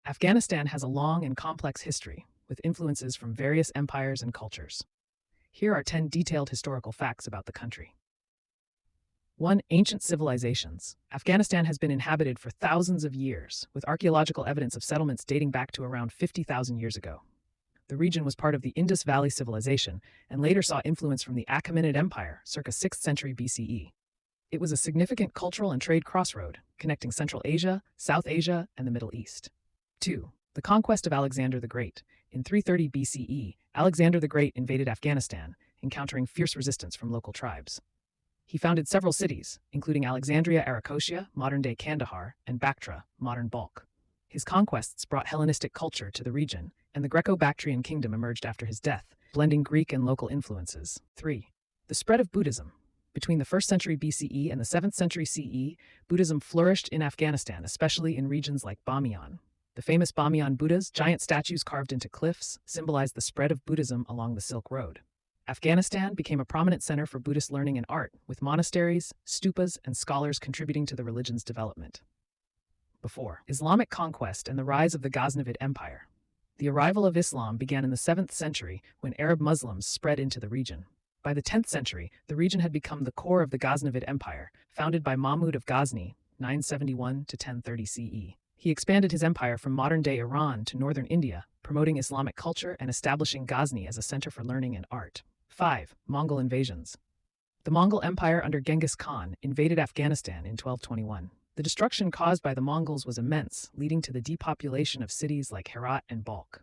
Afghanistan has a long and complex history, with influences from various empires and cultures. Here are 10 detailed historical facts about the country. 1. Ancient civilizations. Afghanistan has been inhabited for thousands of years, with archaeological evidence of settlements dating back to around 50,000 years ago. The region was part of the Indus Valley Civilization and later saw influence from the Achaemenid Empire circa 6th century BCE. It was a significant cultural and trade crossroad, connecting Central Asia, South Asia, and the Middle East. 2. The conquest of Alexander the Great. In 330 BCE, Alexander the Great invaded Afghanistan, encountering fierce resistance from local tribes. He founded several cities, including Alexandria Arachosia, modern-day Kandahar, and Bactra, modern Balkh. His conquests brought Hellenistic culture to the region, and the Greco-Bactrian kingdom emerged after his death, blending Greek and local influences. 3. The spread of Buddhism. Between the 1st century BCE and the 7th century CE, Buddhism flourished in Afghanistan, especially in regions like Bamiyan. The famous Bamiyan Buddhas, giant statues carved into cliffs, symbolize the spread of Buddhism along the Silk Road. Afghanistan became a prominent center for Buddhist learning and art, with monasteries, stupas, and scholars contributing to the religion's development. Before Islamic conquest and the rise of the Ghaznavid Empire. The arrival of Islam began in the 7th century when Arab Muslims spread into the region. By the 10th century, the region had become the core of the Ghaznavid Empire, founded by Mahmud of Ghazni, 971 to 1030 CE. He expanded his empire from modern-day Iran to northern India, promoting Islamic culture and establishing Ghazni as a center for learning and art. 5. Mongol invasions. The Mongol Empire under Genghis Khan invaded Afghanistan in 1221. The destruction caused by the Mongols was immense, leading to the depopulation of cities like Herat and Balkh.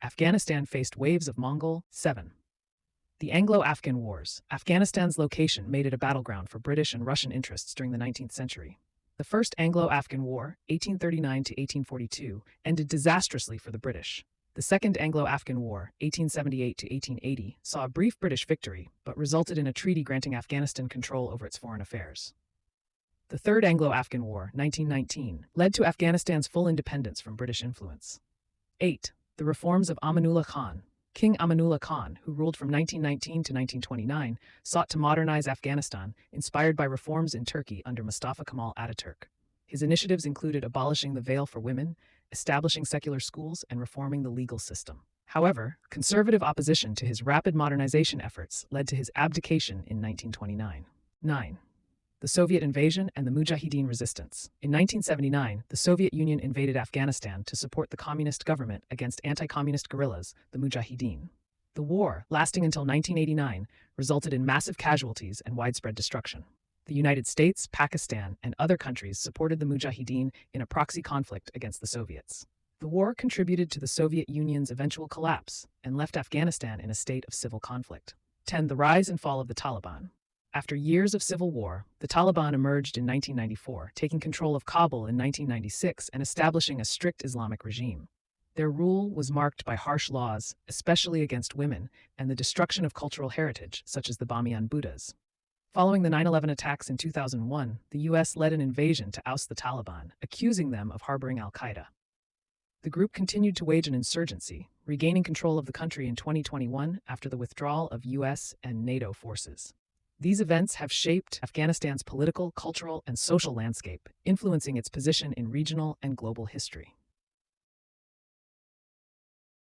Afghanistan faced waves of Mongol. 7. The Anglo-Afghan Wars. Afghanistan's location made it a battleground for British and Russian interests during the 19th century. The First Anglo-Afghan War, 1839 to 1842, ended disastrously for the British. The Second Anglo-Afghan War, 1878 to 1880, saw a brief British victory, but resulted in a treaty granting Afghanistan control over its foreign affairs. The Third Anglo-Afghan War, 1919, led to Afghanistan's full independence from British influence. 8. The reforms of Amanullah Khan. King Amanullah Khan, who ruled from 1919 to 1929, sought to modernize Afghanistan, inspired by reforms in Turkey under Mustafa Kemal Ataturk. His initiatives included abolishing the veil for women, establishing secular schools, and reforming the legal system. However, conservative opposition to his rapid modernization efforts led to his abdication in 1929. 9. The Soviet invasion and the Mujahideen resistance. In 1979, the Soviet Union invaded Afghanistan to support the communist government against anti-communist guerrillas, the Mujahideen. The war, lasting until 1989, resulted in massive casualties and widespread destruction. The United States, Pakistan, and other countries supported the Mujahideen in a proxy conflict against the Soviets. The war contributed to the Soviet Union's eventual collapse and left Afghanistan in a state of civil conflict. 10. The rise and fall of the Taliban. After years of civil war, the Taliban emerged in 1994, taking control of Kabul in 1996 and establishing a strict Islamic regime. Their rule was marked by harsh laws, especially against women, and the destruction of cultural heritage, such as the Bamiyan Buddhas. Following the 9/11 attacks in 2001, the U.S. led an invasion to oust the Taliban, accusing them of harboring al-Qaeda. The group continued to wage an insurgency, regaining control of the country in 2021 after the withdrawal of U.S. and NATO forces. These events have shaped Afghanistan's political, cultural, and social landscape, influencing its position in regional and global history.